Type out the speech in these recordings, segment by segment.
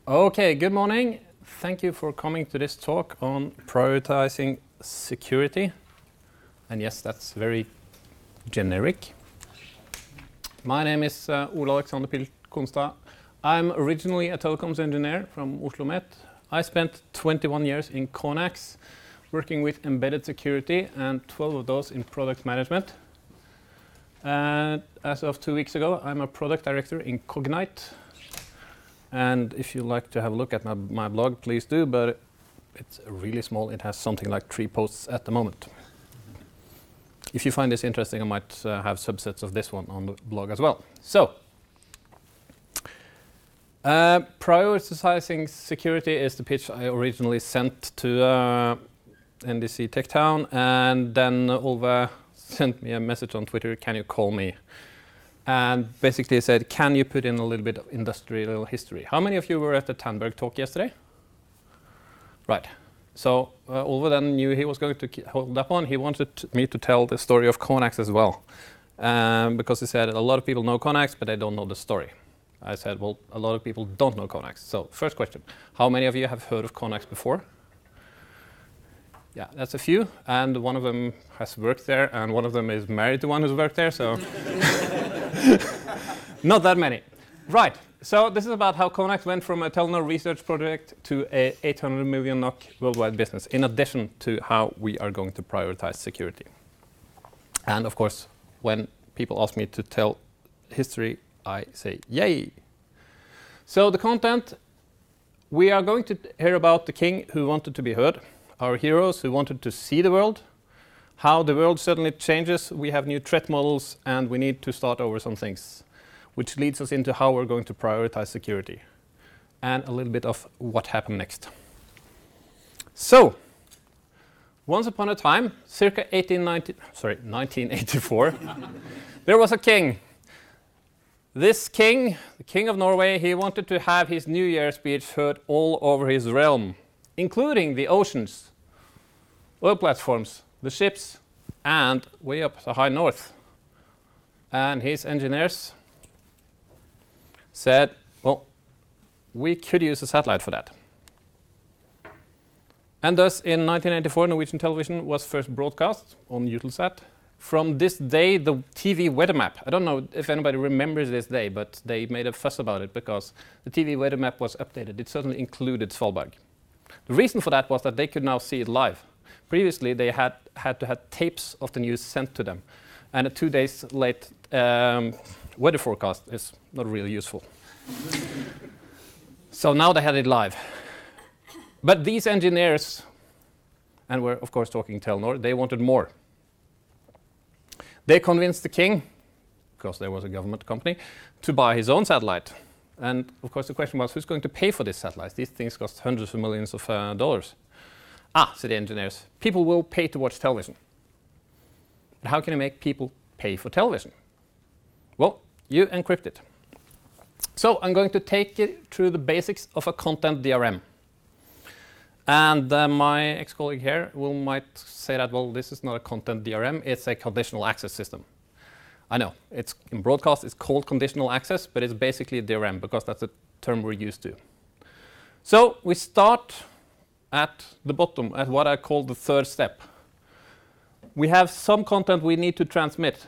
Okay, good morning. Thank you for coming to this talk on prioritizing security. And yes, that's very generic. My name is Ola Alexander Pihl Konstad. I'm originally a telecoms engineer from Oslo Met. I spent 21 years in Conax, working with embedded security, and 12 of those in product management. And as of 2 weeks ago, I'm a product director in Cognite. And if you like to have a look at my blog, please do, but it's really small. It has something like 3 posts at the moment. If you find this interesting, I might have subsets of this one on the blog as well. So, prioritizing security is the pitch I originally sent to NDC TechTown, and then Ove sent me a message on Twitter, can you call me? And basically said, can you put in a little bit of industrial history? How many of you were at the Tandberg talk yesterday? Right. So Ove then knew he was going to hold that one. He wanted me to tell the story of Conax as well. Because he said a lot of people know Conax, but they don't know the story. I said, well, a lot of people don't know Conax. So first question, how many of you have heard of Conax before? Yeah, that's a few. And one of them has worked there, and one of them is married to one who's worked there. So not that many. Right. So this is about how Conax went from a Telenor research project to a 800 million NOK worldwide business, in addition to how we are going to prioritize security. And of course, when people ask me to tell history, I say, yay. So the content, we are going to hear about the king who wanted to be heard, our heroes who wanted to see the world, how the world suddenly changes, we have new threat models, and we need to start over some things, which leads us into how we're going to prioritize security, and a little bit of what happened next. So, once upon a time, circa 1984, there was a king. This king, the king of Norway, he wanted to have his New Year speech heard all over his realm, including the oceans, oil platforms, the ships, and way up the high north. And his engineers said, well, we could use a satellite for that. And thus, in 1984, Norwegian television was first broadcast on Eutelsat. From this day, the TV weather map, I don't know if anybody remembers this day, but they made a fuss about it because the TV weather map was updated. It certainly included Svalbard. The reason for that was that they could now see it live. Previously, they had to have tapes of the news sent to them. And a 2 days late weather forecast is not really useful. So now they had it live. But these engineers, and we're of course talking Telenor, they wanted more. They convinced the king, because there was a government company, to buy his own satellite. And of course the question was, who's going to pay for this satellite? These things cost hundreds of millions of dollars. Said the engineers, people will pay to watch television. But how can you make people pay for television? Well, you encrypt it. So I'm going to take you through the basics of a content DRM. And my ex-colleague here might say that, well, this is not a content DRM, it's a conditional access system. I know, it's in broadcast it's called conditional access, but it's basically a DRM because that's the term we're used to. So we start at the bottom, at what I call the third step. We have some content we need to transmit.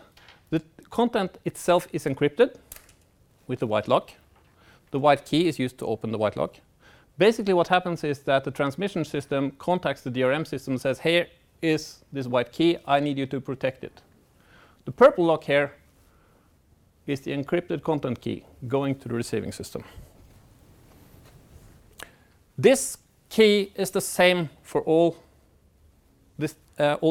The content itself is encrypted with the white lock. The white key is used to open the white lock. Basically what happens is that the transmission system contacts the DRM system and says, here is this white key, I need you to protect it. The purple lock here is the encrypted content key going to the receiving system. This key is the same for all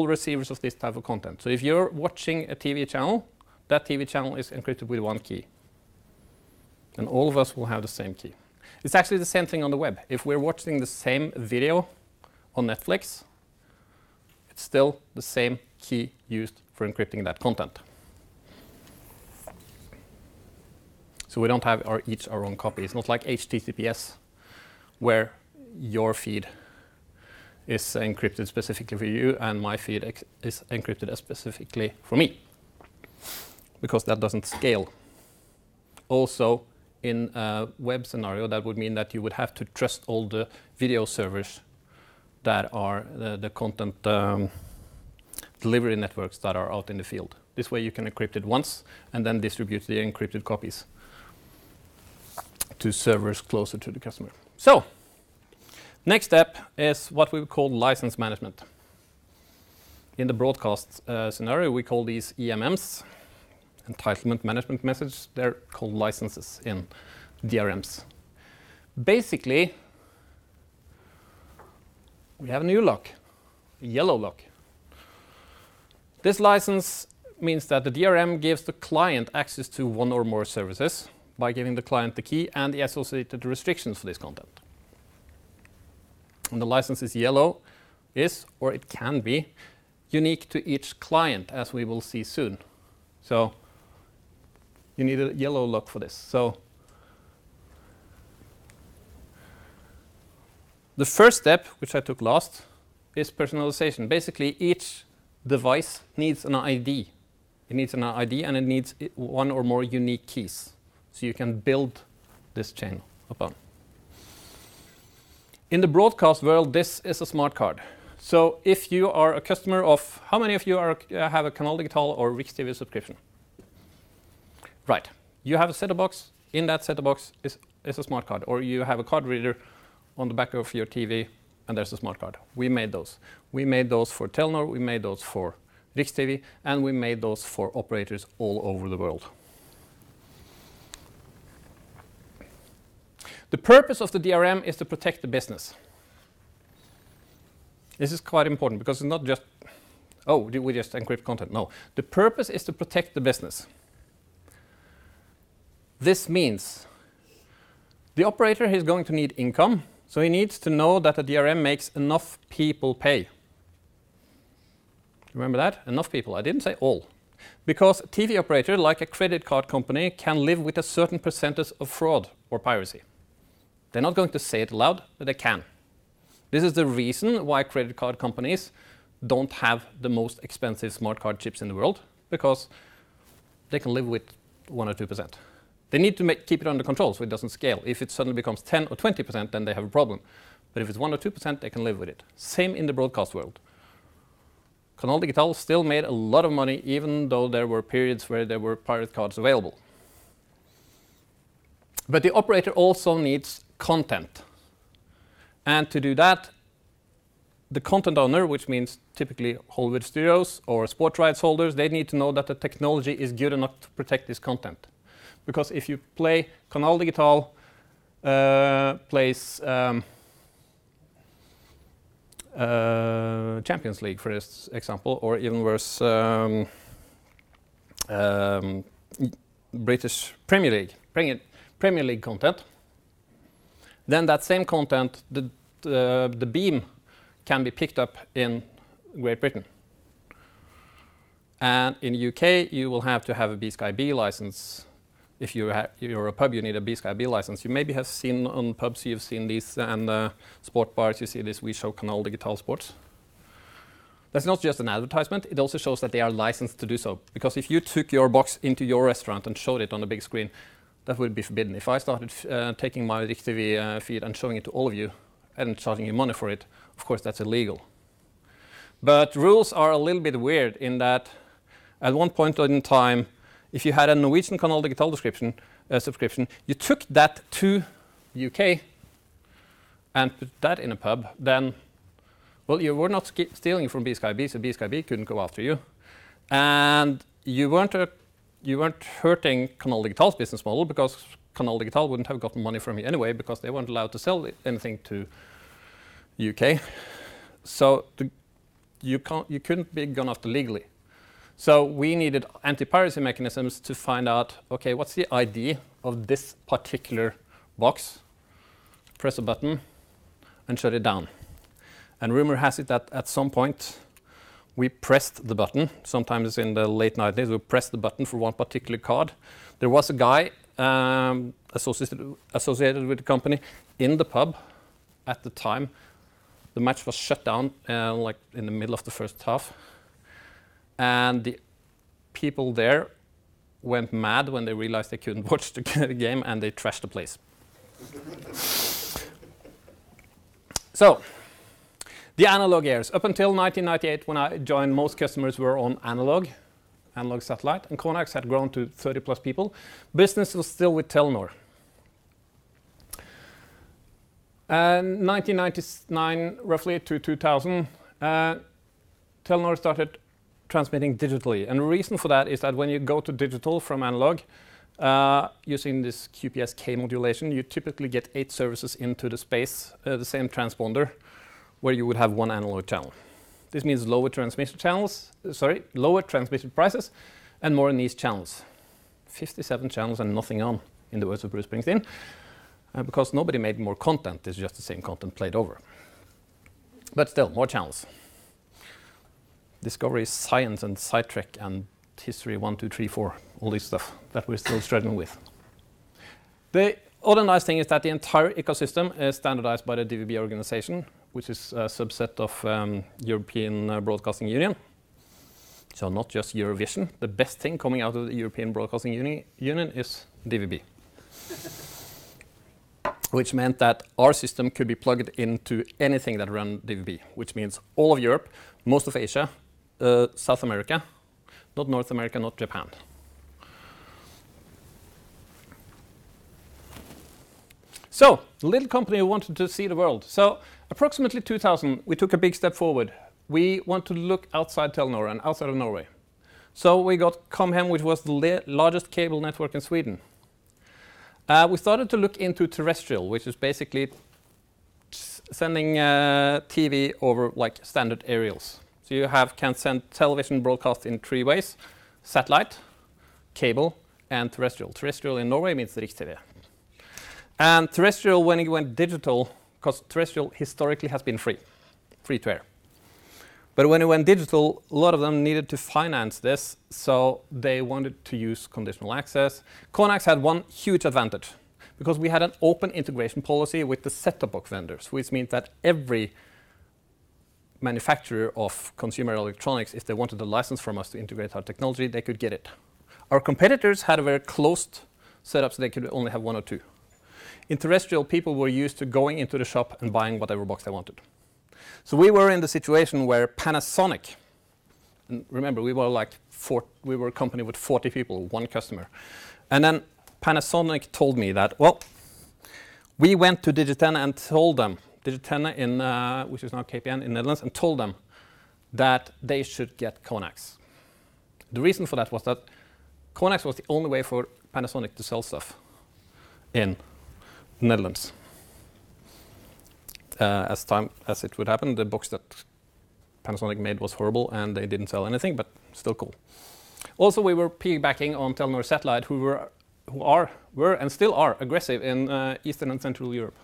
receivers of this type of content. So if you're watching a TV channel, that TV channel is encrypted with one key. And all of us will have the same key. It's actually the same thing on the web. If we're watching the same video on Netflix, it's still the same key used for encrypting that content. So we don't have each our own copy. It's not like HTTPS, where your feed is encrypted specifically for you and my feed is encrypted specifically for me, because that doesn't scale. Also, in a web scenario, that would mean that you would have to trust all the video servers that are the content delivery networks that are out in the field. This way you can encrypt it once and then distribute the encrypted copies to servers closer to the customer. So, next step is what we call license management. In the broadcast scenario, we call these EMMs, entitlement management messages. They're called licenses in DRMs. Basically, we have a new lock, a yellow lock. This license means that the DRM gives the client access to one or more services by giving the client the key and the associated restrictions for this content. And the license is yellow, or it can be, unique to each client, as we will see soon. So you need a yellow lock for this. So the first step, which I took last, is personalization. Basically, each device needs an ID. It needs an ID and it needs one or more unique keys. So you can build this chain upon. In the broadcast world, this is a smart card. So if you are a customer of, how many of you have a Canal Digital or Riks TV subscription? Right. You have a set-top box. In that set-top box is a smart card. Or you have a card reader on the back of your TV, and there's a smart card. We made those. We made those for Telenor, we made those for Riks TV, and we made those for operators all over the world. The purpose of the DRM is to protect the business. This is quite important because it's not just, oh, do we just encrypt content? No. The purpose is to protect the business. This means the operator is going to need income, so he needs to know that the DRM makes enough people pay. Remember that? Enough people. I didn't say all. Because a TV operator, like a credit card company, can live with a certain percentage of fraud or piracy. They're not going to say it aloud, but they can. This is the reason why credit card companies don't have the most expensive smart card chips in the world, because they can live with 1 or 2%. They need to keep it under control so it doesn't scale. If it suddenly becomes 10 or 20%, then they have a problem. But if it's 1 or 2%, they can live with it. Same in the broadcast world. Canal Digital still made a lot of money, even though there were periods where there were pirate cards available. But the operator also needs content. And to do that, the content owner, which means typically Hollywood studios or sport rights holders, they need to know that the technology is good enough to protect this content. Because if you play Canal Digital plays Champions League, for this example, or even worse, British Premier League content, then that same content, the beam can be picked up in Great Britain. And in the UK, you will have to have a B-Sky B license. If you're a pub, you need a B-Sky B license. You maybe have seen on pubs, you've seen these, and sport bars, you see this, we show Canal Digital Sports. That's not just an advertisement, it also shows that they are licensed to do so. Because if you took your box into your restaurant and showed it on a big screen, that would be forbidden. If I started taking my Riks TV feed and showing it to all of you and charging you money for it, of course that's illegal. But rules are a little bit weird in that at one point in time, if you had a Norwegian Canal Digital subscription, you took that to UK and put that in a pub, then, well, you were not stealing from B-Sky B, so B-Sky B couldn't go after you. And you weren't hurting Canal Digital's business model, because Canal Digital wouldn't have gotten money from you anyway, because they weren't allowed to sell anything to UK. So you couldn't be gone after legally. So we needed anti-piracy mechanisms to find out, okay, what's the ID of this particular box? Press a button and shut it down. And rumor has it that at some point we pressed the button. Sometimes in the late 90s, we pressed the button for one particular card. There was a guy associated with the company in the pub at the time. The match was shut down like in the middle of the first half. And the people there went mad when they realized they couldn't watch the game, and they trashed the place. So, the analog years. Up until 1998, when I joined, most customers were on analog satellite, and Conax had grown to 30 plus people. Business was still with Telenor. And 1999, roughly, to 2000, Telenor started transmitting digitally. And the reason for that is that when you go to digital from analog, using this QPSK modulation, you typically get 8 services into the space, the same transponder, where you would have one analog channel. This means lower transmission prices and more niche channels. 57 channels and nothing on, in the words of Bruce Springsteen, because nobody made more content. It's just the same content played over. But still, more channels. Discovery, science, and sidetrack, and history 1, 2, 3, 4, all this stuff that we're still struggling with. The other nice thing is that the entire ecosystem is standardized by the DVB organization, which is a subset of European Broadcasting Union. So not just Eurovision. The best thing coming out of the European Broadcasting Union is DVB. Which meant that our system could be plugged into anything that ran DVB, which means all of Europe, most of Asia, South America, not North America, not Japan. So, the little company who wanted to see the world. So, approximately 2000, we took a big step forward. We want to look outside Telenor and outside of Norway. So, we got Comhem, which was the largest cable network in Sweden. We started to look into terrestrial, which is basically sending TV over like standard aerials. So you can send television broadcast in 3 ways: satellite, cable, and terrestrial. Terrestrial in Norway means Riks-TV. And terrestrial, when it went digital, because terrestrial historically has been free to air. But when it went digital, a lot of them needed to finance this, so they wanted to use conditional access. Conax had one huge advantage, because we had an open integration policy with the set-top box vendors, which means that every manufacturer of consumer electronics, if they wanted a license from us to integrate our technology, they could get it. Our competitors had a very closed setup, so they could only have 1 or 2. In terrestrial, people were used to going into the shop and buying whatever box they wanted. So we were in the situation where Panasonic, and remember, we were a company with 40 people, 1 customer. And then Panasonic told me that, well, we went to Digitenne and told them, Digitenne, which is now KPN in Netherlands, and told them that they should get Conax. The reason for that was that Conax was the only way for Panasonic to sell stuff in the Netherlands. As it would happen, the box that Panasonic made was horrible and they didn't sell anything, but still cool. Also, we were piggybacking on Telenor Satellite, who were and still are aggressive in Eastern and Central Europe.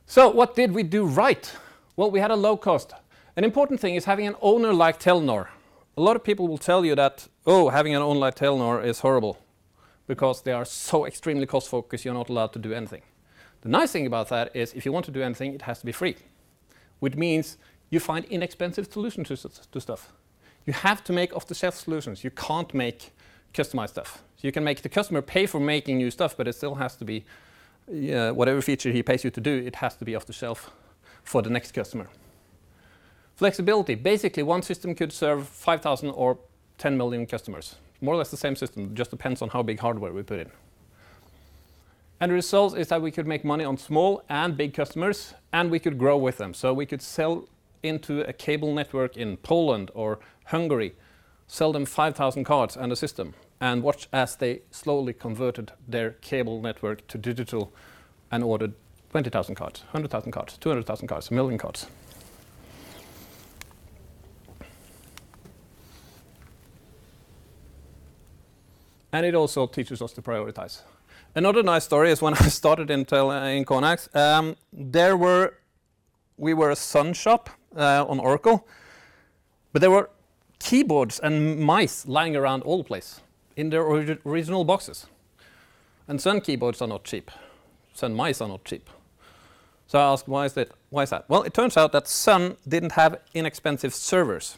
So what did we do right? Well, we had a low cost. An important thing is having an owner like Telenor. A lot of people will tell you that, oh, having an owner like Telenor is horrible because they are so extremely cost focused, you're not allowed to do anything. The nice thing about that is if you want to do anything, it has to be free, which means you find inexpensive solutions to stuff. You have to make off-the-shelf solutions. You can't make customized stuff. So you can make the customer pay for making new stuff, but it still has to be, whatever feature he pays you to do, it has to be off the shelf for the next customer. Flexibility. Basically, one system could serve 5,000 or 10 million customers. More or less the same system, it just depends on how big hardware we put in. And the result is that we could make money on small and big customers, and we could grow with them. So we could sell into a cable network in Poland or Hungary, sell them 5,000 cards and a system, and watch as they slowly converted their cable network to digital and ordered 20,000 cards, 100,000 cards, 200,000 cards, 1 million cards. And it also teaches us to prioritize. Another nice story is when I started in Conax, we were a Sun shop on Oracle, but there were keyboards and mice lying around all the place in their original boxes. And Sun keyboards are not cheap. Sun mice are not cheap. So I asked, why is that? Well, it turns out that Sun didn't have inexpensive servers.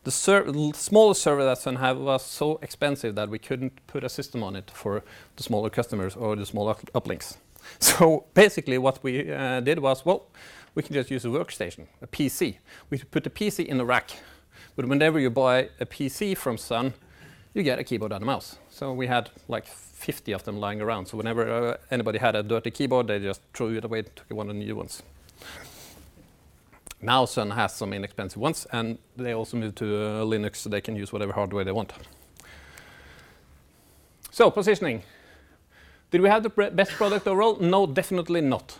The smallest server that Sun had was so expensive that we couldn't put a system on it for the smaller customers or the smaller uplinks. So basically what we did was, well, we can just use a workstation, a PC. We put the PC in the rack. But whenever you buy a PC from Sun, you get a keyboard and a mouse. So we had like 50 of them lying around. So whenever anybody had a dirty keyboard, they just threw it away and took one of the new ones. Now Sun has some inexpensive ones, and they also moved to Linux, so they can use whatever hardware they want. So positioning. Did we have the best product overall? No, definitely not.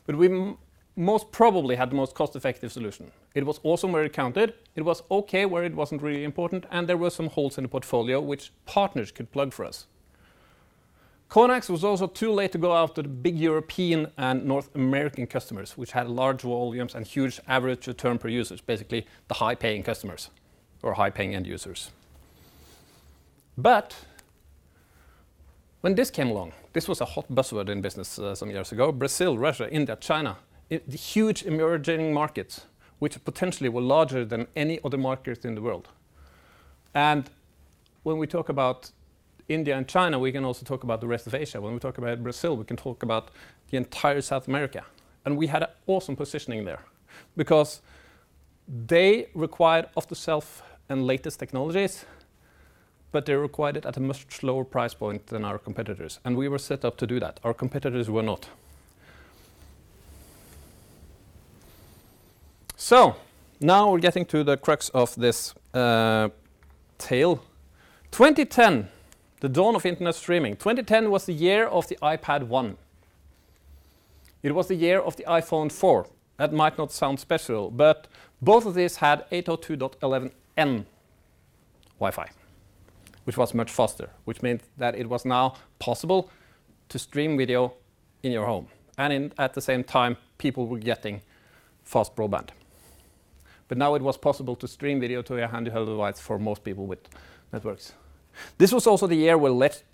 But we most probably had the most cost-effective solution. It was awesome where it counted, it was okay where it wasn't really important, and there were some holes in the portfolio which partners could plug for us. Conax was also too late to go after the big European and North American customers, which had large volumes and huge average return per users, basically the high-paying customers or high-paying end users. But when this came along, this was a hot buzzword in business some years ago. Brazil, Russia, India, China, the huge emerging markets, which potentially were larger than any other markets in the world. And when we talk about India and China, we can also talk about the rest of Asia. When we talk about Brazil, we can talk about the entire South America. And we had an awesome positioning there because they required off-the-shelf and latest technologies, but they required it at a much lower price point than our competitors. And we were set up to do that. Our competitors were not. So now we're getting to the crux of this tale. 2010, the dawn of internet streaming. 2010 was the year of the iPad 1. It was the year of the iPhone 4. That might not sound special, but both of these had 802.11n Wi-Fi, which was much faster, which meant that it was now possible to stream video in your home. And at the same time, people were getting fast broadband. But now it was possible to stream video to a handheld device for most people with networks. This was also the year where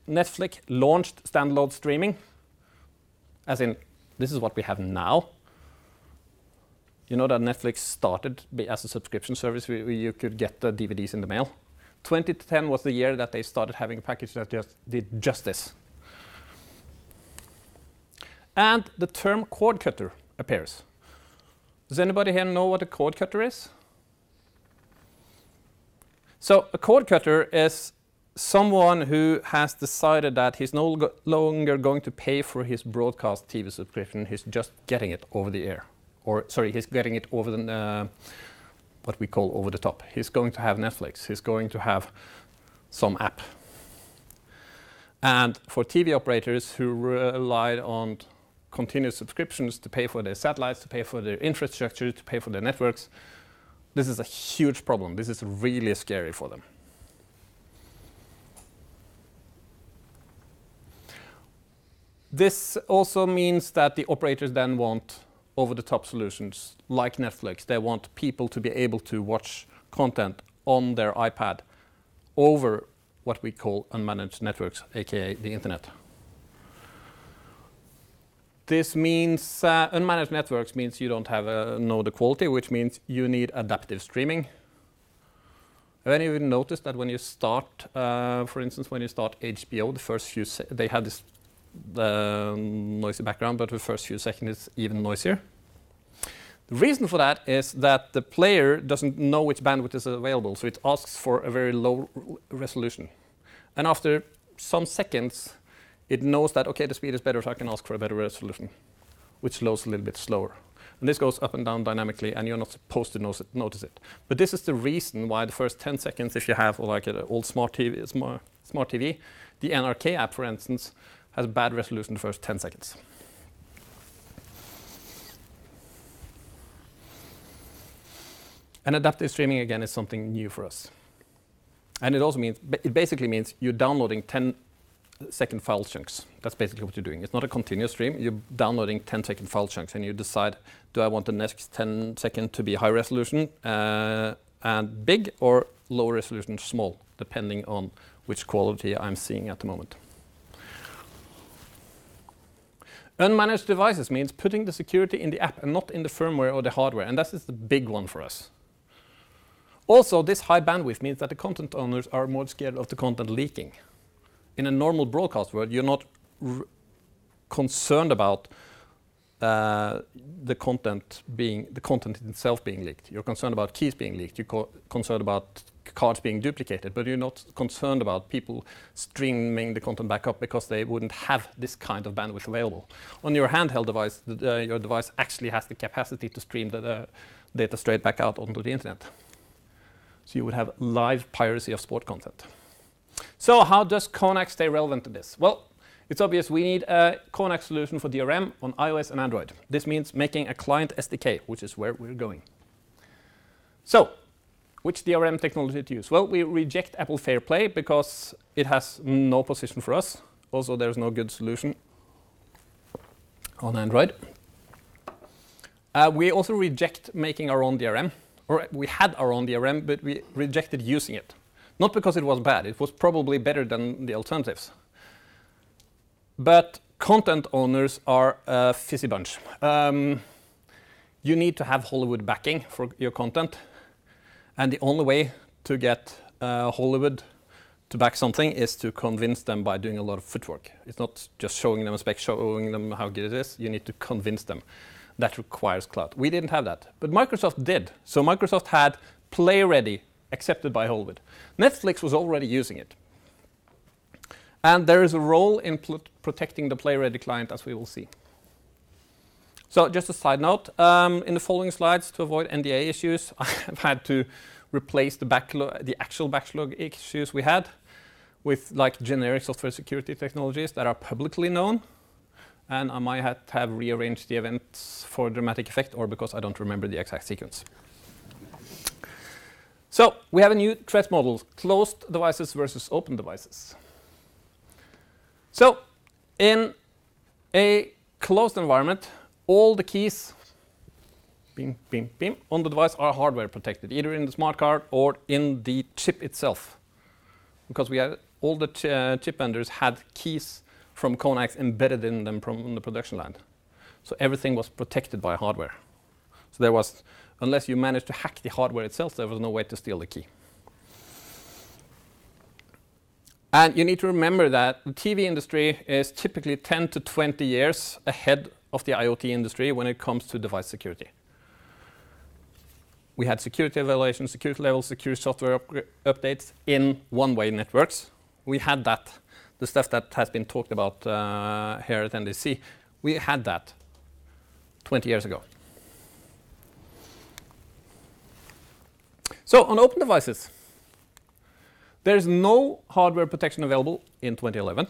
Netflix launched standalone streaming, as in, this is what we have now. You know that Netflix started as a subscription service where you could get the DVDs in the mail. 2010 was the year that they started having a package that just did just this. And the term cord cutter appears. Does anybody here know what a cord cutter is? So a cord cutter is someone who has decided that he's no longer going to pay for his broadcast TV subscription, he's just getting it over the air. Or, sorry, he's getting it over the, what we call over the top. He's going to have Netflix, he's going to have some app. And for TV operators who relied on continuous subscriptions to pay for their satellites, to pay for their infrastructure, to pay for their networks, this is a huge problem. This is really scary for them. This also means that the operators then want over-the-top solutions like Netflix. They want people to be able to watch content on their iPad over what we call unmanaged networks, aka the internet. This means unmanaged networks means you don't have know the quality, which means you need adaptive streaming. Have any of you noticed that when you start, for instance, when you start HBO, the first few they had this noisy background, but the first few seconds it's even noisier. The reason for that is that the player doesn't know which bandwidth is available, so it asks for a very low resolution. And after some seconds, it knows that, okay, the speed is better, so I can ask for a better resolution, which loads a little bit slower. And this goes up and down dynamically, and you're not supposed to notice it. But this is the reason why the first 10 seconds, if you have like an old smart TV, the NRK app, for instance, has bad resolution the first 10 seconds. And adaptive streaming, again, is something new for us. And it also means, it basically means you're downloading 10-second file chunks. That's basically what you're doing. It's not a continuous stream. You're downloading 10-second file chunks, and you decide, do I want the next 10 second to be high resolution and big, or low resolution small, depending on which quality I'm seeing at the moment. Unmanaged devices means putting the security in the app and not in the firmware or the hardware, and that is the big one for us. Also, this high bandwidth means that the content owners are more scared of the content leaking. In a normal broadcast world, you're not concerned about the content itself being leaked. You're concerned about keys being leaked. You're concerned about cards being duplicated, but you're not concerned about people streaming the content back up because they wouldn't have this kind of bandwidth available. On your handheld device, your device actually has the capacity to stream the data straight back out onto the internet. So you would have live piracy of sport content. So how does Konak stay relevant to this? Well, it's obvious we need a Konak solution for DRM on iOS and Android. This means making a client SDK, which is where we're going. So, which DRM technology to use? Well, we reject Apple FairPlay because it has no position for us. Also, there's no good solution on Android. We also reject making our own DRM. Or we had our own DRM, but we rejected using it. Not because it was bad. It was probably better than the alternatives. But content owners are a fizzy bunch. You need to have Hollywood backing for your content. And the only way to get Hollywood to back something is to convince them by doing a lot of footwork. It's not just showing them a spec, showing them how good it is. You need to convince them. That requires clout. We didn't have that, but Microsoft did. So Microsoft had Play Ready accepted by Hollywood. Netflix was already using it. And there is a role in protecting the Play Ready client, as we will see. So just a side note, in the following slides, to avoid NDA issues, I've had to replace the actual backlog issues we had with like generic software security technologies that are publicly known. And I might have rearranged the events for dramatic effect or because I don't remember the exact sequence. So we have a new threat model, closed devices versus open devices. So in a closed environment, all the keys beam, beam, beam, on the device are hardware protected, either in the smart card or in the chip itself. Because we had all the chip vendors had keys from Konaks embedded in them from the production line. So everything was protected by hardware. So there was, unless you managed to hack the hardware itself, there was no way to steal the key. And you need to remember that the TV industry is typically 10 to 20 years ahead of the IoT industry when it comes to device security. We had security evaluation, security levels, secure software updates in one-way networks. We had that. The stuff that has been talked about here at NDC, we had that 20 years ago. So on open devices, there is no hardware protection available in 2011.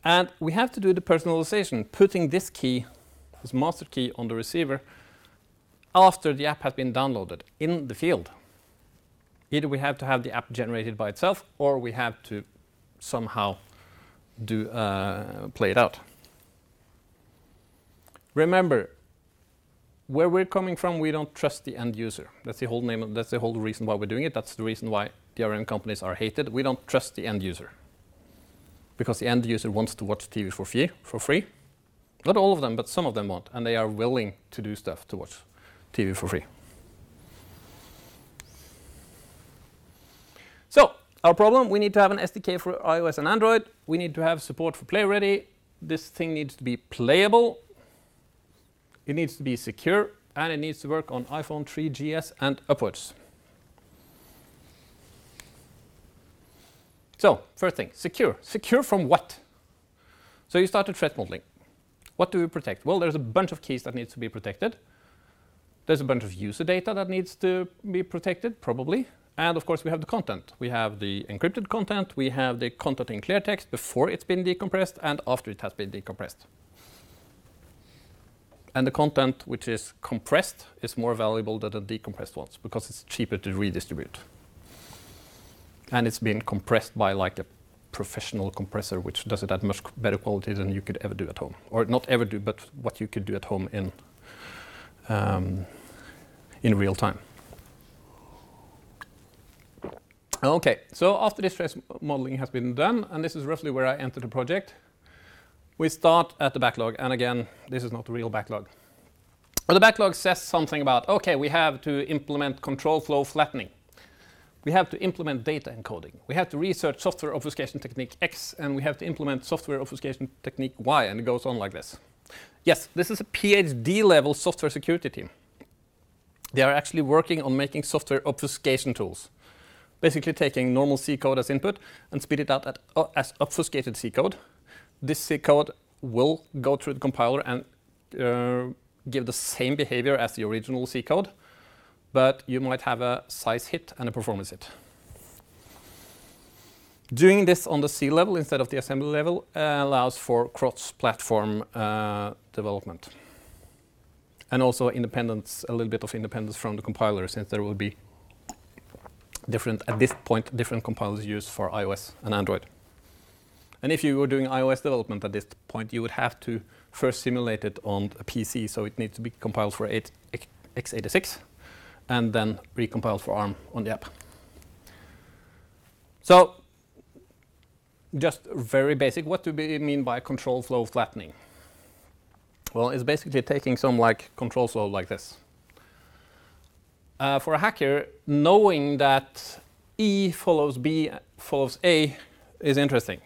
And we have to do the personalization, putting this key, this master key, on the receiver after the app has been downloaded in the field. Either we have to have the app generated by itself, or we have to somehow play it out. Remember, where we're coming from, we don't trust the end user. That's the whole name. That's the whole reason why we're doing it. That's the reason why DRM companies are hated. We don't trust the end user because the end user wants to watch TV for free. Not all of them, but some of them want, and they are willing to do stuff to watch TV for free. So, our problem, we need to have an SDK for iOS and Android. We need to have support for Play Ready. This thing needs to be playable. It needs to be secure, and it needs to work on iPhone 3GS and upwards. So, first thing, secure. Secure from what? So you start a threat modeling. What do we protect? Well, there's a bunch of keys that needs to be protected. There's a bunch of user data that needs to be protected, probably. And of course, we have the content. We have the encrypted content. We have the content in clear text before it's been decompressed and after it has been decompressed. And the content which is compressed is more valuable than the decompressed ones because it's cheaper to redistribute. And it's been compressed by like a professional compressor which does it at much better quality than you could ever do at home. Or not ever do, but what you could do at home in real time. Okay, so after this stress modeling has been done, and this is roughly where I enter the project, we start at the backlog. And again, this is not a real backlog. Well, the backlog says something about, okay, we have to implement control flow flattening. We have to implement data encoding. We have to research software obfuscation technique X, and we have to implement software obfuscation technique Y, and it goes on like this. Yes, this is a PhD level software security team. They are actually working on making software obfuscation tools. Basically taking normal C code as input and spit it out as obfuscated C code. This C code will go through the compiler and give the same behavior as the original C code, but you might have a size hit and a performance hit. Doing this on the C level instead of the assembly level allows for cross-platform development. And also independence, a little bit of independence from the compiler, since there will be different, at this point, different compilers used for iOS and Android. And if you were doing iOS development at this point, you would have to first simulate it on a PC, so it needs to be compiled for x86, and then recompiled for ARM on the app. So, just very basic, what do we mean by control flow flattening? Well, it's basically taking some control flow like this. For a hacker, knowing that E follows B follows A is interesting.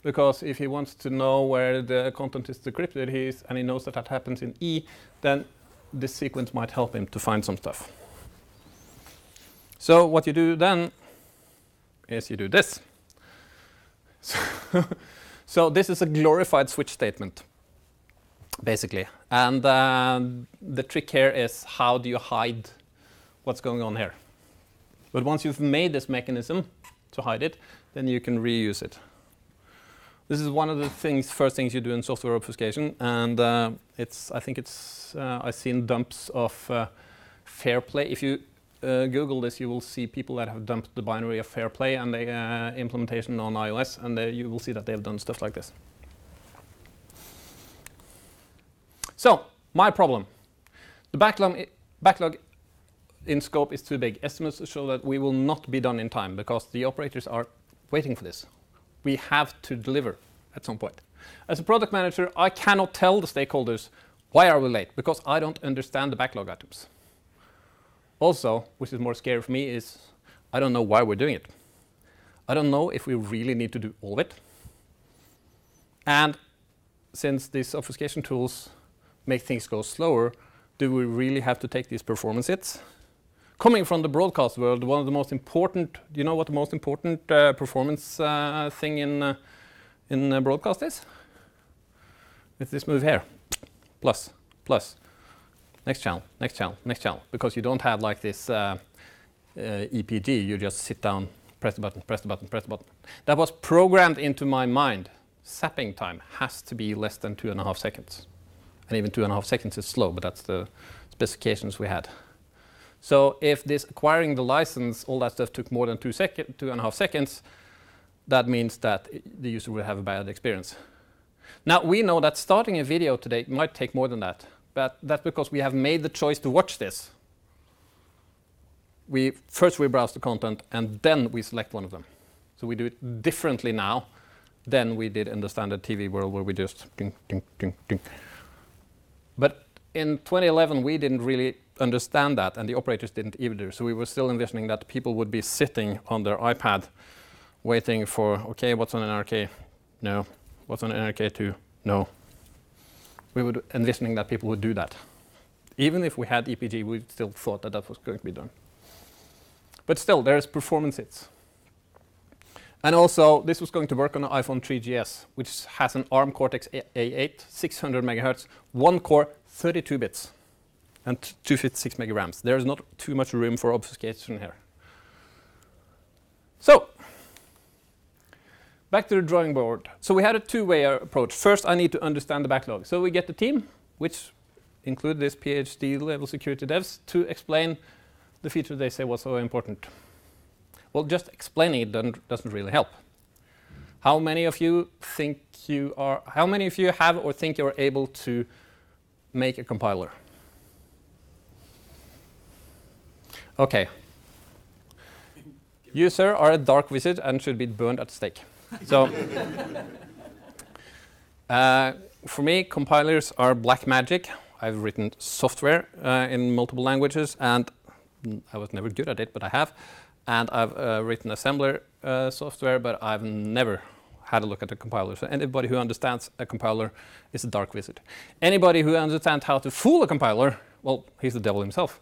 Because if he wants to know where the content is decrypted, and he knows that that happens in E, then this sequence might help him to find some stuff. So what you do then is you do this. So this is a glorified switch statement, basically. And the trick here is, how do you hide what's going on here? But once you've made this mechanism to hide it, then you can reuse it. This is one of the first things you do in software obfuscation, and I think I've seen dumps of fair play. If you Google this, you will see people that have dumped the binary of fair play and the implementation on iOS, and you will see that they have done stuff like this. So, my problem. The backlog in scope is too big. Estimates show that we will not be done in time because the operators are waiting for this. We have to deliver at some point. As a product manager, I cannot tell the stakeholders, why are we late? Because I don't understand the backlog items. Also, which is more scary for me, is I don't know why we're doing it. I don't know if we really need to do all of it. And since these obfuscation tools make things go slower, do we really have to take these performance hits? Coming from the broadcast world, one of the most important, do you know what the most important performance thing in broadcast is? It's this move here. Plus, plus. Next channel, next channel, next channel. Because you don't have like this EPG, you just sit down, press the button, press the button, press the button. That was programmed into my mind. Sapping time has to be less than 2.5 seconds. And even 2.5 seconds is slow, but that's the specifications we had. So if this acquiring the license, all that stuff took more than 2.5 seconds, that means that the user will have a bad experience. Now, we know that starting a video today might take more than that, but that's because we have made the choice to watch this. First we browse the content, and then we select one of them. So we do it differently now than we did in the standard TV world, where we just ding, ding, ding, ding. But in 2011, we didn't really understand that, and the operators didn't either. So we were still envisioning that people would be sitting on their iPad waiting for, okay, what's on NRK? No. What's on NRK2? No. We were envisioning that people would do that. Even if we had EPG, we still thought that that was going to be done. But still, there's performance hits. And also, this was going to work on an iPhone 3GS, which has an ARM Cortex-A8, 600 megahertz, one core, 32 bits, and 256 megagrams. There's not too much room for obfuscation here. So, back to the drawing board. So we had a two-way approach. First, I need to understand the backlog. So we get the team, which include this PhD level security devs, to explain the feature they say was so important. Well, just explaining it doesn't really help. How many of you have or think you're able to make a compiler? Okay. You, sir, are a dark wizard and should be burned at the stake. So, for me, compilers are black magic. I've written software in multiple languages, and I was never good at it, but I have. And I've written assembler software, but I've never had a look at a compiler. So anybody who understands a compiler is a dark wizard. Anybody who understands how to fool a compiler, well, he's the devil himself.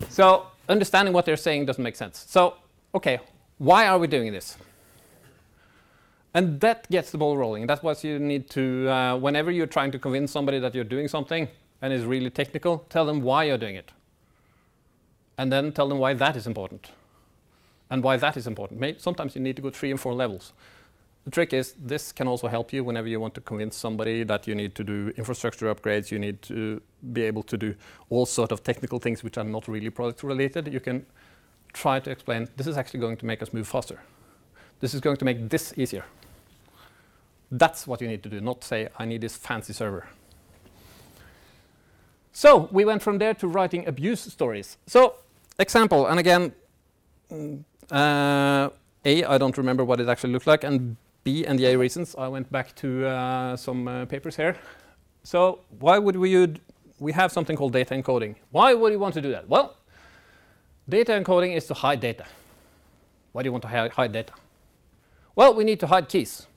So understanding what they're saying doesn't make sense. So, okay, why are we doing this? And that gets the ball rolling. That's what you need to, whenever you're trying to convince somebody that you're doing something and is really technical, tell them why you're doing it. And then tell them why that is important. And why that is important. Sometimes you need to go 3 and 4 levels. The trick is this can also help you whenever you want to convince somebody that you need to do infrastructure upgrades, you need to be able to do all sort of technical things which are not really product related. You can try to explain, this is actually going to make us move faster. This is going to make this easier. That's what you need to do, not say, I need this fancy server. So we went from there to writing abuse stories. So example, and again, A, I don't remember what it actually looked like, and B and the A reasons, I went back to some papers here. So why would we have something called data encoding. Why would you want to do that? Well, data encoding is to hide data. Why do you want to hide data? Well, we need to hide keys.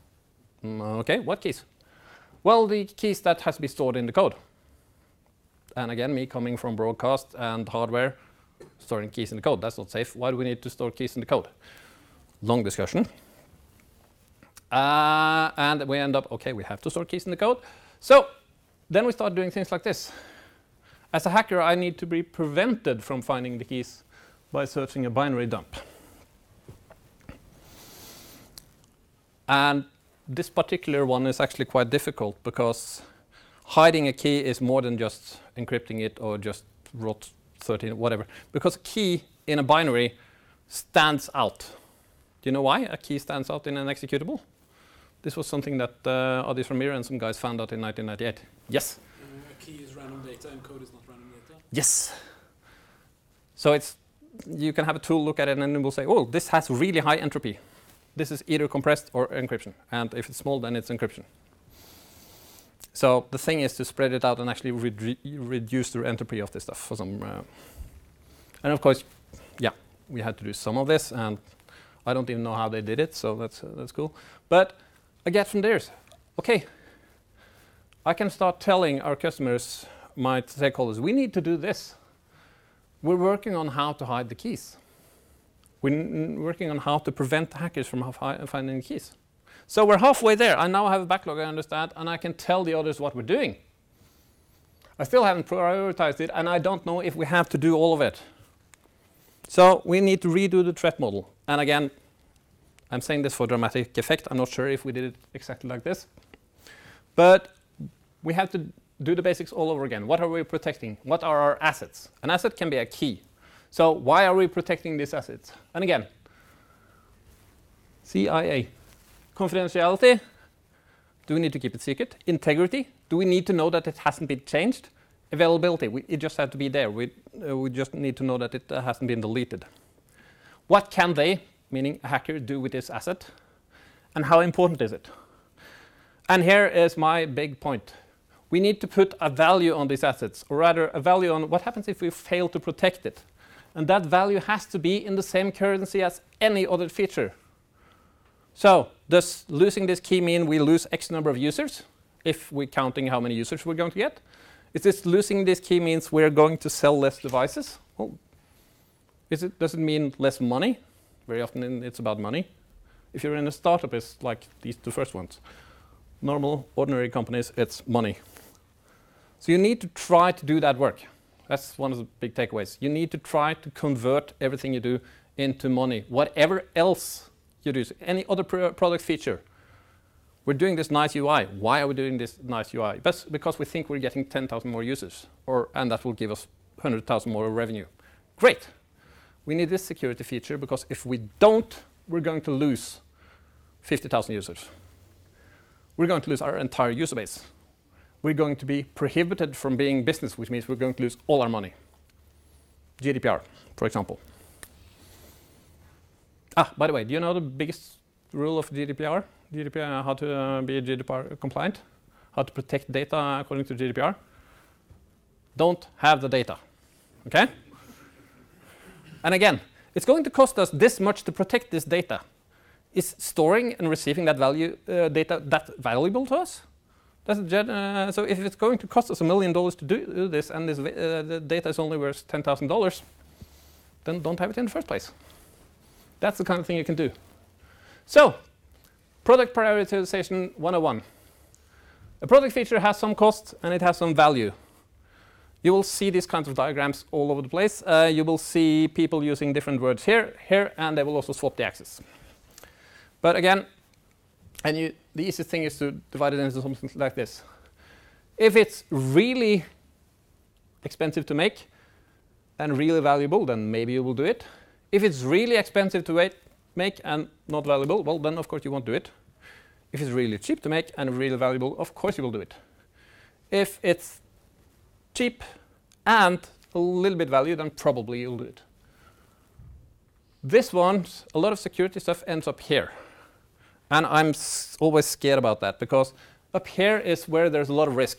Okay, what keys? Well, the keys that has to be stored in the code. And again, me coming from broadcast and hardware, storing keys in the code, that's not safe. Why do we need to store keys in the code? Long discussion. And we end up, okay, we have to store keys in the code. So then we start doing things like this. As a hacker, I need to be prevented from finding the keys by searching a binary dump. And this particular one is actually quite difficult because hiding a key is more than just encrypting it or just rot 13, whatever. Because a key in a binary stands out. Do you know why a key stands out in an executable? This was something that Adi from Mira and some guys found out in 1998. Yes? A key is random data and code is not random data? Yes. So you can have a tool look at it and it will say, oh, this has really high entropy. This is either compressed or encryption. And if it's small, then it's encryption. So the thing is to spread it out and actually reduce the entropy of this stuff for some. And of course, yeah, we had to do some of this, and I don't even know how they did it, so that's cool. But I get from there, okay, I can start telling our customers, my stakeholders, we need to do this. We're working on how to hide the keys. We're working on how to prevent hackers from finding the keys. So we're halfway there. I now have a backlog, I understand, and I can tell the others what we're doing. I still haven't prioritized it, and I don't know if we have to do all of it. So we need to redo the threat model. And again, I'm saying this for dramatic effect. I'm not sure if we did it exactly like this. But we have to do the basics all over again. What are we protecting? What are our assets? An asset can be a key. So why are we protecting these assets? And again, CIA. Confidentiality. Do we need to keep it secret? Integrity. Do we need to know that it hasn't been changed? Availability. It just has to be there. We just need to know that it hasn't been deleted. What can they, meaning a hacker, do with this asset? And how important is it? And here is my big point. We need to put a value on these assets, or rather a value on what happens if we fail to protect it. And that value has to be in the same currency as any other feature. So does losing this key mean we lose X number of users, if we're counting how many users we're going to get? Is this losing this key means we're going to sell less devices? Well, does it mean less money? Very often it's about money. If you're in a startup, it's like these two first ones. Normal, ordinary companies, it's money. So you need to try to do that work. That's one of the big takeaways. You need to try to convert everything you do into money. Whatever else you do, any other product feature. We're doing this nice UI. Why are we doing this nice UI? Because we think we're getting 10,000 more users, and that will give us 100,000 more revenue. Great. We need this security feature because if we don't, we're going to lose 50,000 users. We're going to lose our entire user base. We're going to be prohibited from being business, which means we're going to lose all our money. GDPR, for example. By the way, do you know the biggest rule of GDPR? GDPR, how to be GDPR compliant? How to protect data according to GDPR? don't have the data. Okay? And again, it's going to cost us this much to protect this data. Is storing and receiving that data that valuable to us? So if it's going to cost us $1 million to do this, and this the data is only worth $10,000, then don't have it in the first place. That's the kind of thing you can do. So, product prioritization 101. A product feature has some cost and it has some value. You will see these kinds of diagrams all over the place. You will see people using different words here, and they will also swap the axis. But again, the easiest thing is to divide it into something like this. If it's really expensive to make and really valuable, then maybe you will do it. If it's really expensive to make and not valuable, well, then of course you won't do it. If it's really cheap to make and really valuable, of course you will do it. If it's cheap and a little bit value, then probably you'll do it. This one, a lot of security stuff ends up here. And I'm always scared about that, because up here is where there's a lot of risk.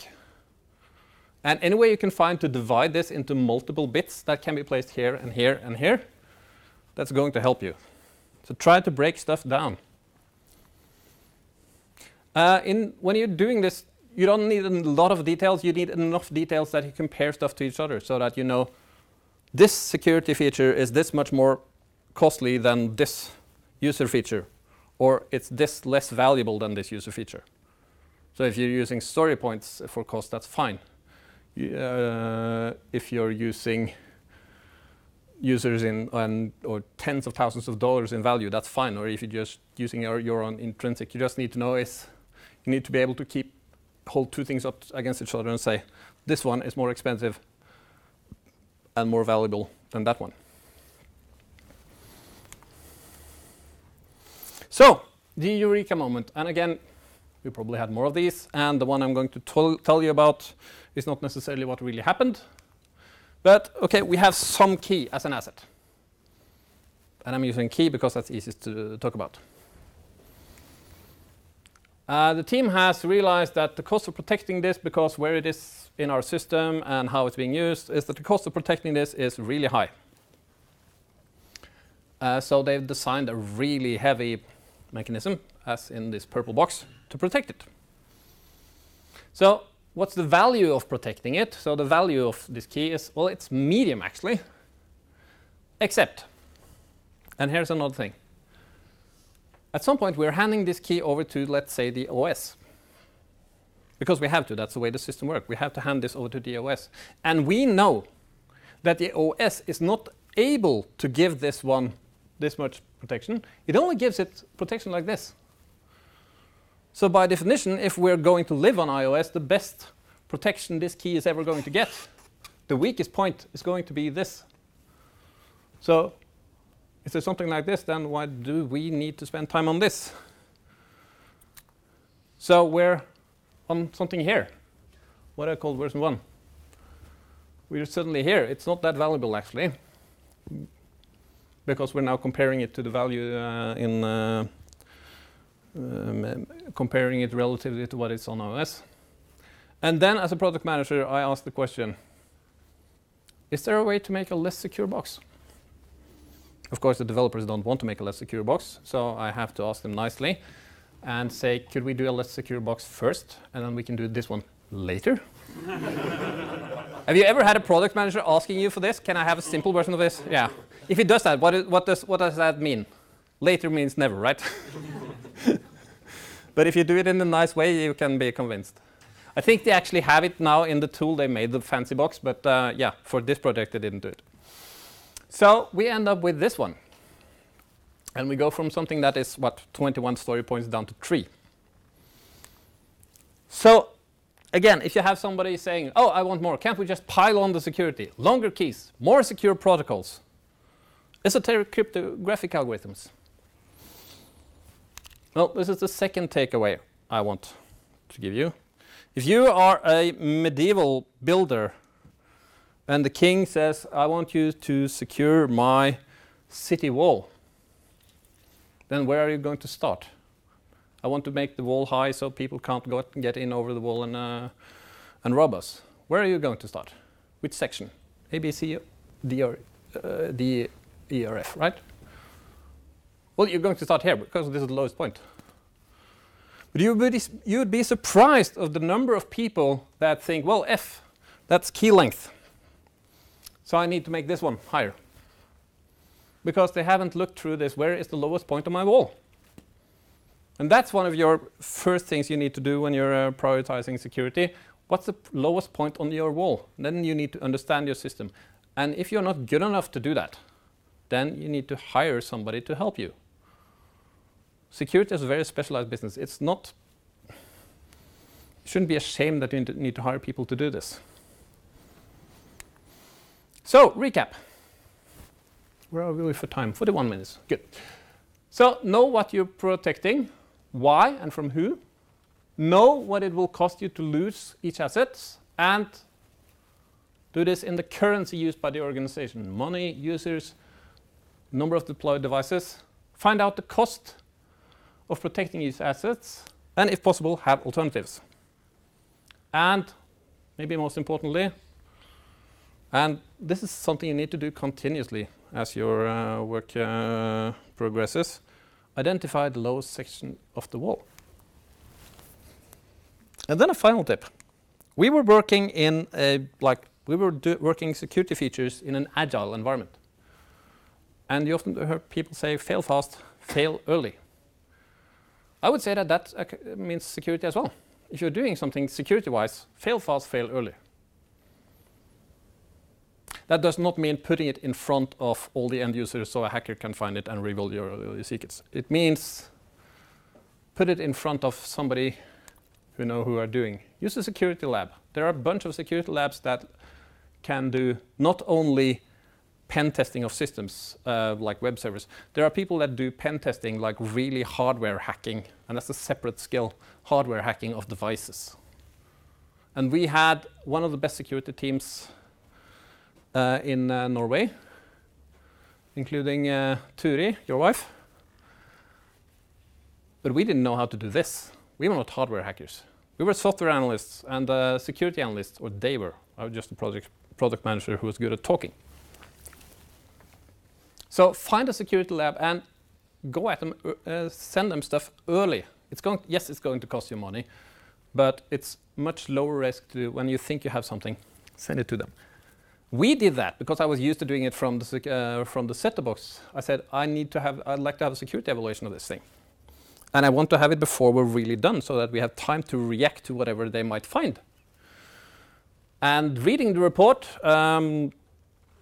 And any way you can find to divide this into multiple bits that can be placed here and here and here, that's going to help you. So try to break stuff down. When you're doing this, you don't need a lot of details. You need enough details that you compare stuff to each other, so that you know this security feature is this much more costly than this user feature, or it's this less valuable than this user feature. So if you're using story points for cost, that's fine. If you're using users or tens of thousands of dollars in value, that's fine. Or if you're just using your own intrinsic, you just need to know you need to be able to hold two things up against each other and say, this one is more expensive and more valuable than that one. So, the Eureka moment. And again, we probably had more of these. And the one I'm going to tell you about is not necessarily what really happened. But, OK, we have some key as an asset. And I'm using key because that's easiest to talk about. The team has realized that the cost of protecting this, because where it is in our system and how it's being used, is that the cost of protecting this is really high. So they've designed a really heavy mechanism, as in this purple box, to protect it. So what's the value of protecting it? So the value of this key is, well, it's medium, actually. Except, and here's another thing. At some point, we're handing this key over to, let's say, the OS. Because we have to. That's the way the system works. We have to hand this over to the OS. And we know that the OS is not able to give this one this much protection. It only gives it protection like this. So by definition, if we're going to live on iOS, the best protection this key is ever going to get, the weakest point is going to be this. So if there's something like this, then why do we need to spend time on this? So we're on something here. What I call version 1. We're suddenly here. It's not that valuable, actually, because we're now comparing it to the value comparing it relatively to what is on OS. And then, as a product manager, I asked the question, is there a way to make a less secure box? Of course, the developers don't want to make a less secure box, so I have to ask them nicely and say, could we do a less secure box first, and then we can do this one later? Have you ever had a product manager asking you for this? Can I have a simple version of this? Yeah. If he does that, what does that mean? Later means never, right? But if you do it in a nice way, you can be convinced. I think they actually have it now in the tool. They made the fancy box, but yeah, for this project, they didn't do it. So we end up with this one. And we go from something that is, 21 story points down to 3. So again, if you have somebody saying, oh, I want more, can't we just pile on the security? Longer keys, more secure protocols, esoteric cryptographic algorithms. Well, this is the second takeaway I want to give you. If you are a medieval builder and the king says, I want you to secure my city wall, then where are you going to start? I want to make the wall high so people can't get in over the wall and rob us. Where are you going to start? Which section? A, B, C, D, or D, E, or F, right? Well, you're going to start here because this is the lowest point. But you would be surprised of the number of people that think, well, F, that's key length. So I need to make this one higher. Because they haven't looked through this, where is the lowest point on my wall? And that's one of your first things you need to do when you're prioritizing security. What's the lowest point on your wall? Then you need to understand your system. And if you're not good enough to do that, then you need to hire somebody to help you. Security is a very specialized business. It's not, you shouldn't be ashamed that you need to hire people to do this. So, recap. Where are we for time? 41 minutes. Good. So, know what you're protecting, why and from who. Know what it will cost you to lose each asset, and do this in the currency used by the organization. Money, users, number of deployed devices. Find out the cost of protecting these assets, and if possible, have alternatives. And maybe most importantly, and this is something you need to do continuously as your work progresses, identify the lowest section of the wall. And then a final tip. We were working in working security features in an agile environment. And you often hear people say, fail fast, fail early. I would say that means security as well. If you're doing something security-wise, fail fast, fail early. That does not mean putting it in front of all the end users so a hacker can find it and reveal your secrets. It means put it in front of somebody who are doing. Use a security lab. There are a bunch of security labs that can do not only pen testing of systems like web servers. There are people that do pen testing like really hardware hacking, and that's a separate skill, hardware hacking of devices. And we had one of the best security teams in Norway, including Turi, your wife. But we didn't know how to do this. We were not hardware hackers. We were software analysts and security analysts, or they were. I was just a product manager who was good at talking. So find a security lab and go at them, send them stuff early. It's going to cost you money, but it's much lower risk to, when you think you have something, send it to them. We did that because I was used to doing it from the set-top box. I said, I'd like to have a security evaluation of this thing. And I want to have it before we're really done so that we have time to react to whatever they might find. And reading the report,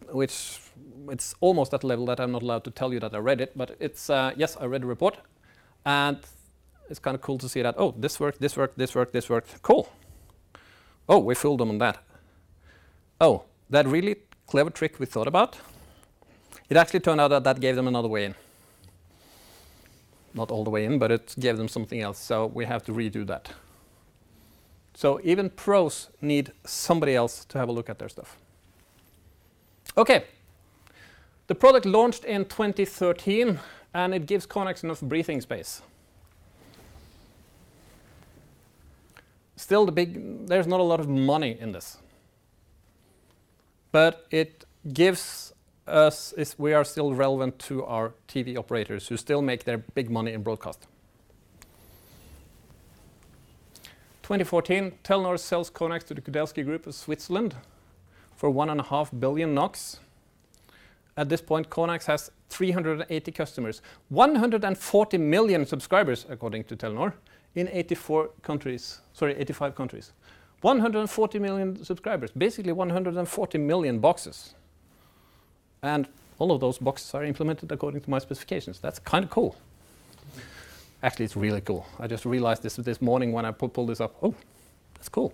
which it's almost at the level that I'm not allowed to tell you that I read it, but it's, yes, I read the report. And it's kind of cool to see that, oh, this worked, this worked, this worked, this worked. Cool. Oh, we fooled them on that. Oh, that really clever trick we thought about, it actually turned out that gave them another way in. Not all the way in, but it gave them something else, so we have to redo that. So even pros need somebody else to have a look at their stuff. Okay. The product launched in 2013, and it gives Connex enough breathing space. Still, there's not a lot of money in this. But it gives us, we are still relevant to our TV operators who still make their big money in broadcast. 2014, Telenor sells Connex to the Kudelski Group of Switzerland for 1.5 billion NOK. At this point, Connex has 380 customers, 140 million subscribers, according to Telenor, in 85 countries. 140 million subscribers, basically 140 million boxes. And all of those boxes are implemented according to my specifications. That's kind of cool. Actually, it's really cool. I just realized this morning when I pulled this up. Oh, that's cool.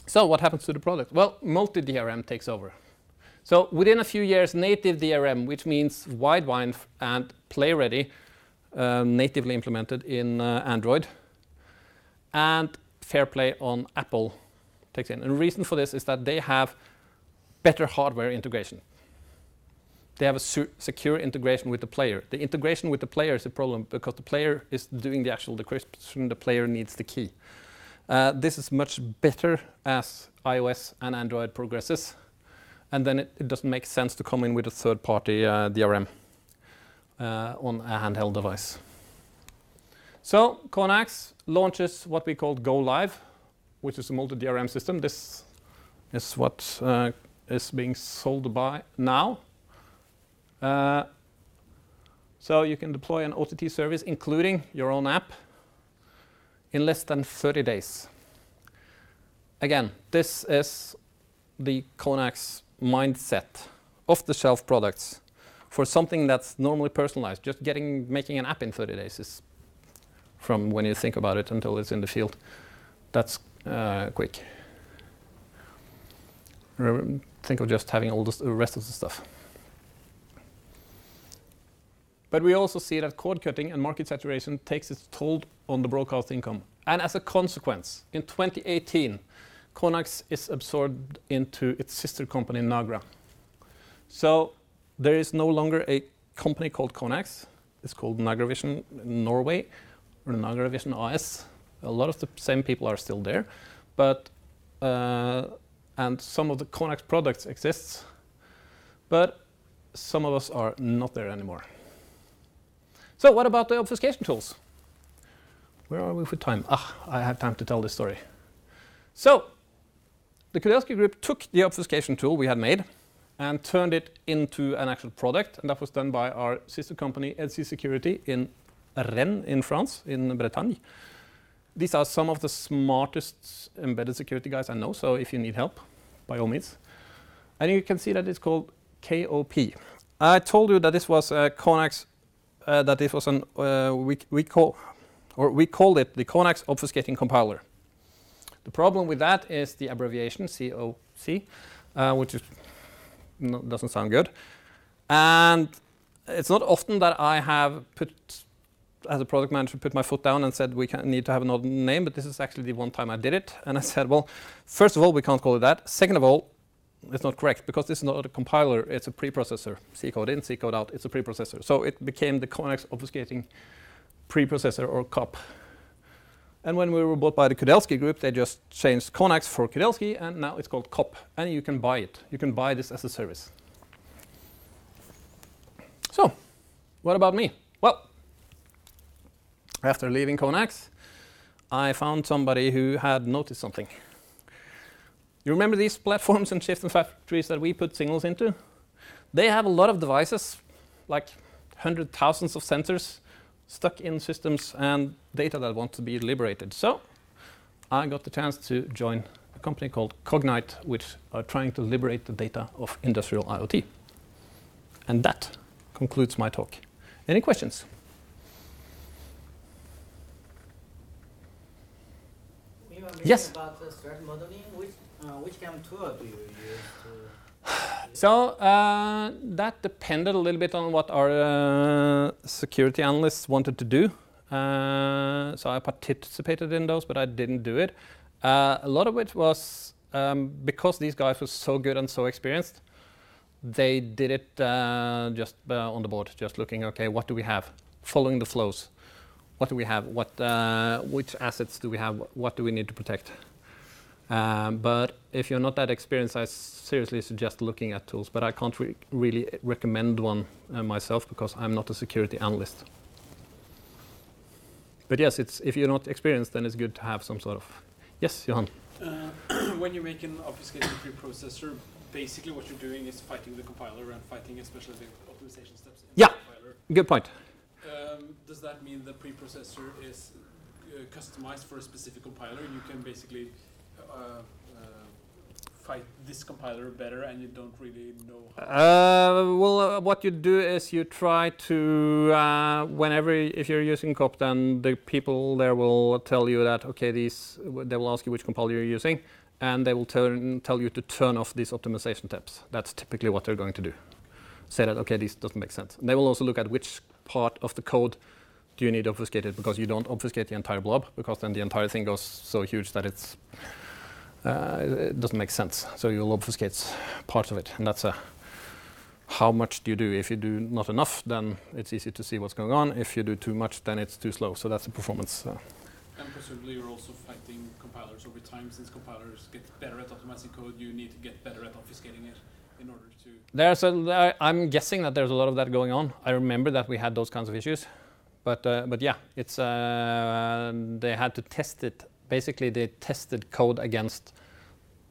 So what happens to the product? Well, MultiDRM takes over. So within a few years, native DRM, which means wideband and play-ready, natively implemented in Android, and FairPlay on Apple takes in. And the reason for this is that they have better hardware integration. They have a secure integration with the player. The integration with the player is a problem because the player is doing the actual decryption. The player needs the key. This is much better as iOS and Android progresses. And then it doesn't make sense to come in with a third-party DRM on a handheld device. So Conax launches what we call Go Live, which is a multi-DRM system. This is what is being sold by now. So you can deploy an OTT service, including your own app, in less than 30 days. Again, this is the Conax mindset, off-the-shelf products for something that's normally personalized. Just making an app in 30 days is, from when you think about it until it's in the field, that's quick. Think of just having all the rest of the stuff. But we also see that cord cutting and market saturation takes its toll on the broadcast income. And as a consequence, in 2018, Conax is absorbed into its sister company, Nagra. So there is no longer a company called Conax. It's called Nagravision in Norway, or Nagravision AS. A lot of the same people are still there, but and some of the Conax products exists, but some of us are not there anymore. So what about the obfuscation tools? Where are we for time? I have time to tell this story. So the Kudelski group took the obfuscation tool we had made and turned it into an actual product, and that was done by our sister company, EDC Security, in Rennes in France, in Bretagne. These are some of the smartest embedded security guys I know, so if you need help, by all means. And you can see that it's called KOP. I told you that this was a Conax, that this was an, we called it the Conax obfuscating compiler. The problem with that is the abbreviation COC, which is doesn't sound good. And it's not often that I have put, as a product manager, put my foot down and said we need to have another name, but this is actually the one time I did it. And I said, well, first of all, we can't call it that. Second of all, it's not correct because this is not a compiler, it's a preprocessor. C code in, C code out, it's a preprocessor. So it became the Conax obfuscating preprocessor, or COP. And when we were bought by the Kudelski group, they just changed Conax for Kudelski, and now it's called COP. And you can buy it. You can buy this as a service. So, what about me? Well, after leaving Conax, I found somebody who had noticed something. You remember these platforms and shifts and factories that we put signals into? They have a lot of devices, like hundreds, thousands of sensors stuck in systems and data that want to be liberated. So I got the chance to join a company called Cognite, which are trying to liberate the data of industrial IoT. And that concludes my talk. Any questions? We were yes. About the threat modeling. Which kind of tool do you use to? So that depended a little bit on what our security analysts wanted to do. So I participated in those, but I didn't do it. A lot of it was because these guys were so good and so experienced. They did it just on the board, just looking, okay, what do we have? Following the flows. What do we have? Which assets do we have? What do we need to protect? But if you're not that experienced, I seriously suggest looking at tools. But I can't really recommend one myself because I'm not a security analyst. But yes, if you're not experienced, then it's good to have some sort of... Yes, Johan? When you make an obfuscating preprocessor, basically what you're doing is fighting the compiler and fighting especially the optimization steps in the compiler. Good point. Does that mean the preprocessor is customized for a specific compiler? You can basically fight this compiler better, and you don't really know how. What you do is you try to, if you're using COP, then the people there will tell you that, okay, they will ask you which compiler you're using, and they will tell you to turn off these optimization steps. That's typically what they're going to do. Say that, okay, this doesn't make sense. And they will also look at which part of the code do you need obfuscated, because you don't obfuscate the entire blob, because then the entire thing goes so huge that it doesn't make sense. So you'll obfuscate parts of it, and that's how much do you do? If you do not enough, then it's easy to see what's going on. If you do too much, then it's too slow. So that's a performance And presumably you're also fighting compilers over time. Since compilers get better at optimizing code, you need to get better at obfuscating it in order to... I'm guessing that there's a lot of that going on. I remember that we had those kinds of issues. But yeah, it's they had to test it. Basically, they tested code against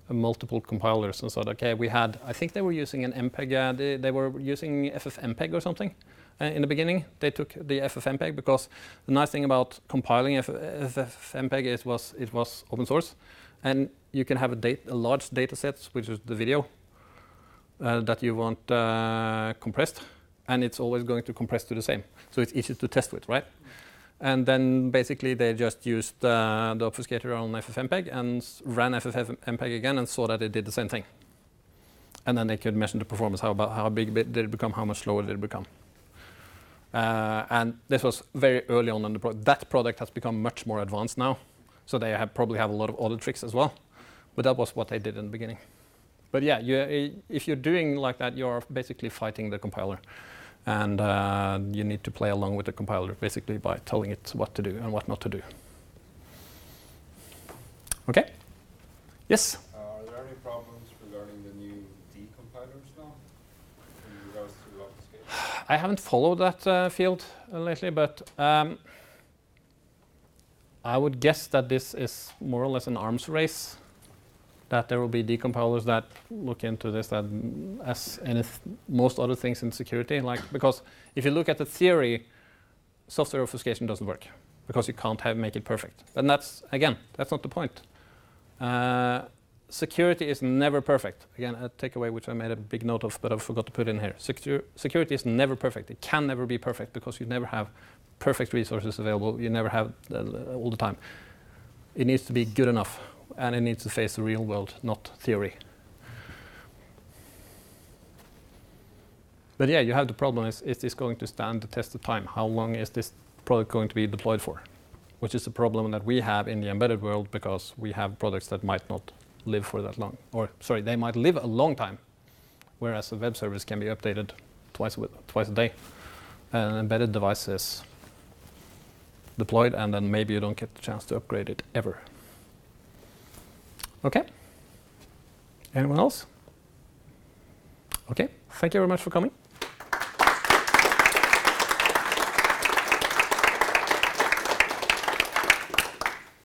multiple compilers and said, okay, I think they were using an MPEG, they were using FFmpeg or something in the beginning. They took the FFmpeg because the nice thing about compiling FFmpeg is it was open source, and you can have a large data set, which is the video that you want compressed, and it's always going to compress to the same. So it's easy to test with, right? And then basically they just used the obfuscator on FFmpeg and ran FFmpeg again and saw that it did the same thing. And then they could measure the performance, how big did it become, how much slower did it become. And this was very early on in the product. That product has become much more advanced now. So they probably have a lot of other tricks as well. But that was what they did in the beginning. But yeah, if you're doing like that, you're basically fighting the compiler. And you need to play along with the compiler, basically by telling it what to do and what not to do. Okay? Yes? Are there any problems regarding the new decompilers now in regards to obfuscation? I haven't followed that field lately, but I would guess that this is more or less an arms race. That there will be decompilers that look into this, that as most other things in security, because if you look at the theory, software obfuscation doesn't work because you can't make it perfect. And that's not the point. Security is never perfect. Again, a takeaway which I made a big note of, but I forgot to put in here. Security is never perfect. It can never be perfect because you never have perfect resources available. You never have all the time. It needs to be good enough. And it needs to face the real world, not theory. But yeah, you have the problem is this going to stand the test of time? How long is this product going to be deployed for? Which is a problem that we have in the embedded world because we have products that might not live for that long. Or, sorry, they might live a long time, whereas a web service can be updated twice a day. An embedded device is deployed, and then maybe you don't get the chance to upgrade it ever. Okay. Anyone else? Okay. Thank you very much for coming.